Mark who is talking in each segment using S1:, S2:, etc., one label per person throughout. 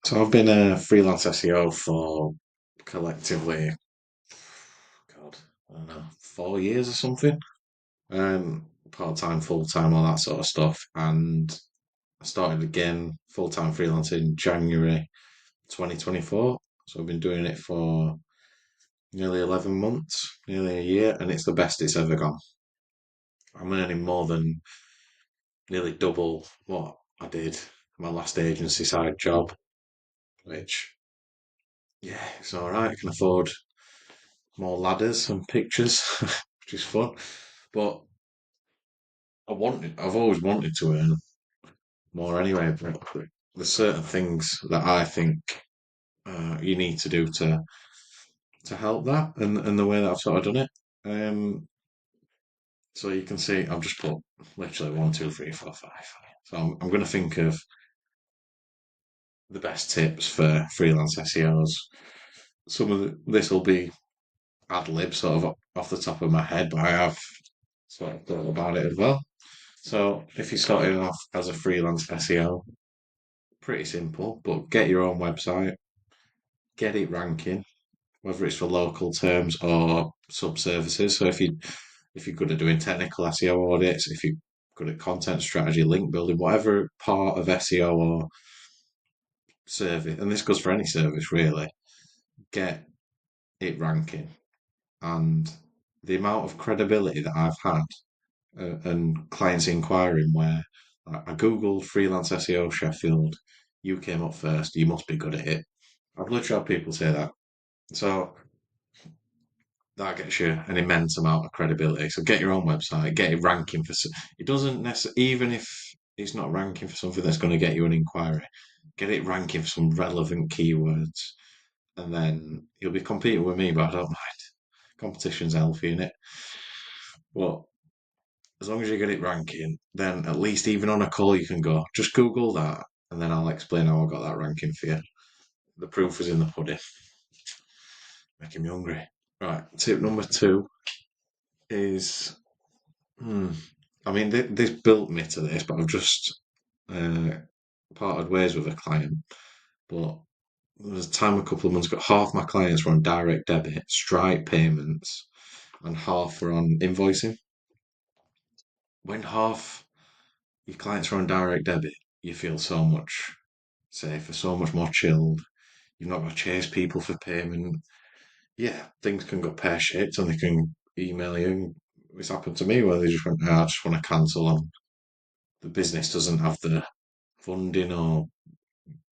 S1: So I've been a freelance SEO for collectively, God, I don't know, 4 years or something. Part time, full time, all that sort of stuff. And I started again full time freelance in January 2024. So I've been doing it for nearly 11 months, nearly a year, and it's the best it's ever gone. I'm earning more than nearly double what I did my last agency side job, which, yeah, it's all right. I can afford more ladders and pictures, which is fun. But I've always wanted to earn more anyway. But there's certain things that I think you need to do to help that, and the way that I've sort of done it. Um, so you can see I've just put literally one, two, three, four, five. So I'm going to think of the best tips for freelance SEOs. This will be ad lib, sort of off the top of my head, but I have sort of thought about it as well. So if you're starting off as a freelance SEO, pretty simple, but get your own website, get it ranking, whether it's for local terms or sub services. So if you're good at doing technical SEO audits, if you're good at content strategy, link building, whatever part of SEO or service, and this goes for any service really, get it ranking. And the amount of credibility that I've had and clients inquiring where I googled freelance SEO Sheffield, you came up first, you must be good at it. I've literally had people say that. So that gets you an immense amount of credibility. So get your own website, get it ranking for. It doesn't necessarily, even if it's not ranking for something that's going to get you an inquiry, get it ranking for some relevant keywords, and then you'll be competing with me. But I don't mind. Competition's healthy in it. But as long as you get it ranking, then at least even on a call you can go, just Google that, and then I'll explain how I got that ranking for you. The proof is in the pudding. Making me hungry. Right, tip number two is, hmm, I mean, this built me to this, but I've just uh, parted ways with a client. But there was a time a couple of months ago, half my clients were on direct debit, Stripe payments, and half were on invoicing. When half your clients are on direct debit, you feel so much safer, so much more chilled. You've not got to chase people for payment. Yeah, things can go pear shaped and they can email you. It's happened to me where they just went, "No, I just want to cancel and the business doesn't have the funding or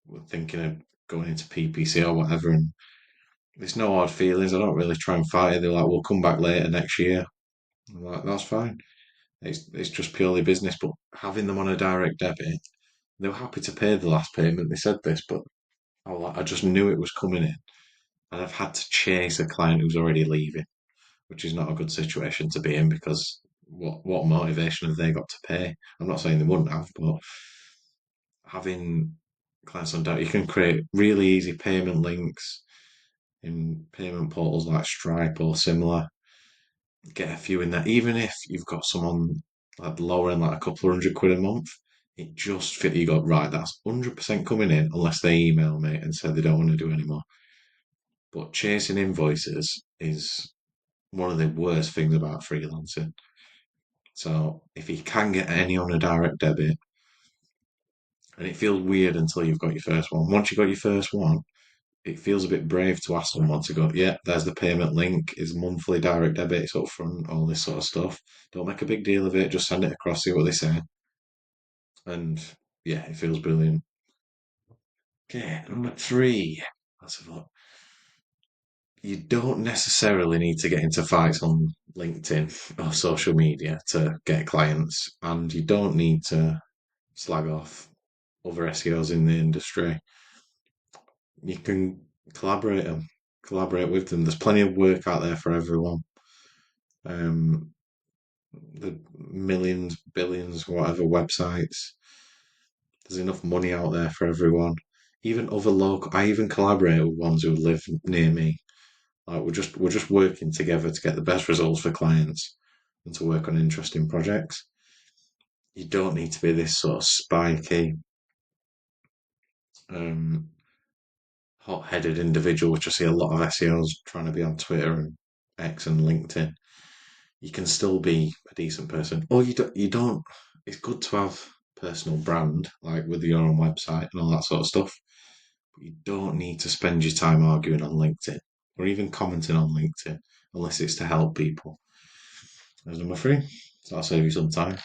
S1: we're thinking of going into PPC or whatever." And there's no hard feelings. I don't really try and fight it. They're like, "We'll come back later next year." I'm like, "That's fine. It's just purely business." But having them on a direct debit, they were happy to pay the last payment. They said this, but I just knew it was coming in. And I've had to chase a client who's already leaving, which is not a good situation to be in because what motivation have they got to pay? I'm not saying they wouldn't have, but having clients on debt, you can create really easy payment links in payment portals like Stripe or similar. Get a few in there, even if you've got someone like lower end, like a couple of £100 a month. It just fit. You go right. That's 100% coming in unless they email me and say they don't want to do anymore. But chasing invoices is one of the worst things about freelancing. So if you can get any on a direct debit, and it feels weird until you've got your first one. Once you've got your first one, it feels a bit brave to ask someone to go, yeah, there's the payment link, is monthly direct debit, it's up front, all this sort of stuff. Don't make a big deal of it, just send it across, see what they say. And yeah, it feels brilliant. Okay, number three. Let's have a look. You don't necessarily need to get into fights on LinkedIn or social media to get clients, and you don't need to slag off other SEOs in the industry. You can collaborate them, collaborate with them. There's plenty of work out there for everyone. Um, the millions, billions, whatever websites. There's enough money out there for everyone. Even other local. I even collaborate with ones who live near me. Like we're just working together to get the best results for clients and to work on interesting projects. You don't need to be this sort of spiky, um, hot-headed individual, which I see a lot of SEOs trying to be on Twitter and X and LinkedIn. You can still be a decent person, or you don't. It's good to have personal brand, like with your own website and all that sort of stuff. But you don't need to spend your time arguing on LinkedIn or even commenting on LinkedIn unless it's to help people. There's number three. So that'll save you some time.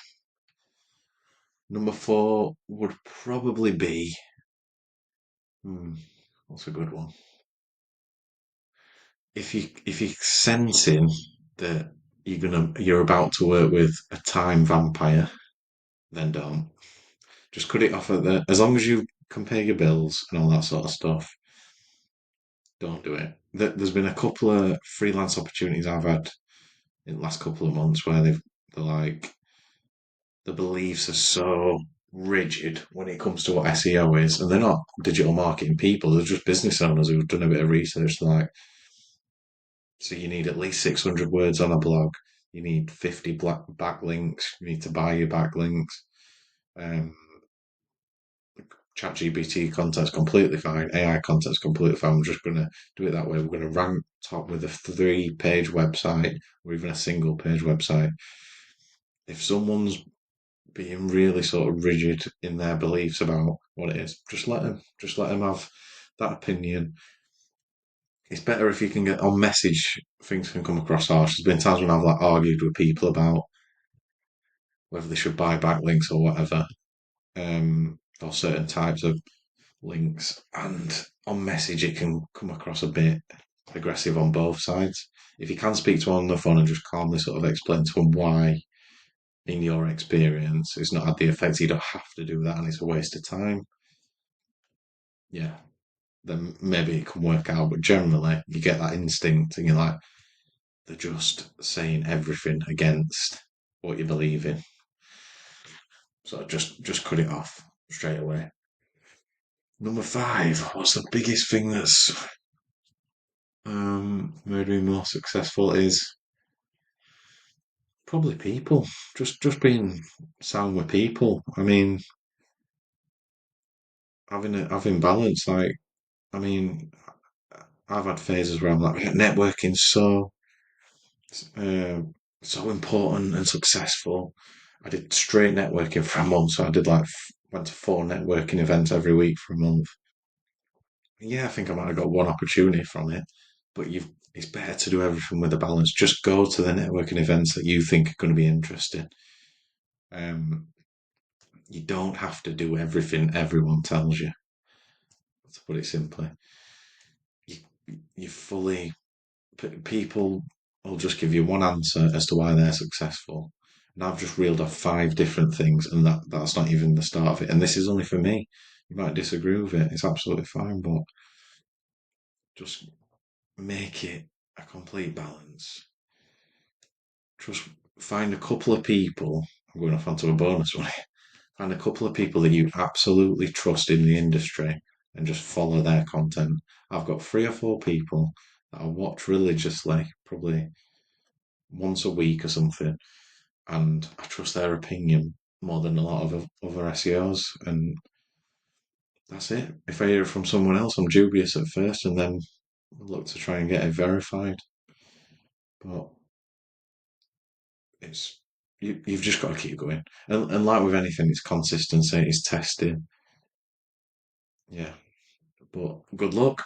S1: Number four would probably be, hmm, what's a good one? If you're sensing that you're about to work with a time vampire, then don't. Just cut it off at the. As long as you can pay your bills and all that sort of stuff, don't do it. There's been a couple of freelance opportunities I've had in the last couple of months where they're like the beliefs are so rigid when it comes to what SEO is, and they're not digital marketing people. They're just business owners who've done a bit of research. They're like, so you need at least 600 words on a blog. You need 50 black backlinks. You need to buy your backlinks. Um, ChatGPT content's completely fine. AI content's completely fine. I'm just going to do it that way. We're going to rank top with a 3-page website or even a single page website. If someone's being really sort of rigid in their beliefs about what it is, just let them. Just let them have that opinion. It's better if you can get on message. Things can come across harsh. There's been times when I've like argued with people about whether they should buy backlinks or whatever, or certain types of links. And on message, it can come across a bit aggressive on both sides. If you can speak to one on the phone and just calmly sort of explain to them why, in your experience, it's not had the effect, you don't have to do that and it's a waste of time. Yeah, then maybe it can work out. But generally, you get that instinct and you're like, they're just saying everything against what you believe in. So just cut it off straight away. Number five, what's the biggest thing that's made me more successful is probably people. Just being sound with people. I mean, having balance. Like, I mean, I've had phases where I'm like, networking's uh, so important and successful. I did straight networking for a month, so I did like went to 4 networking events every week for a month. Yeah, I think I might have got one opportunity from it, but it's better to do everything with a balance. Just go to the networking events that you think are going to be interesting. Um, you don't have to do everything everyone tells you. To put it simply, you you fully people will just give you one answer as to why they're successful. And I've just reeled off 5 different things, and that's not even the start of it. And this is only for me. You might disagree with it. It's absolutely fine, but just make it a complete balance. Just find a couple of people. I'm going off onto a bonus one. Find a couple of people that you absolutely trust in the industry and just follow their content. I've got 3 or 4 people that I watch religiously, probably once a week or something, and I trust their opinion more than a lot of other SEOs. And that's it. If I hear it from someone else, I'm dubious at first, and then look to try and get it verified. But it's you've just got to keep going. And like with anything, it's consistency, it's testing. Yeah. But good luck.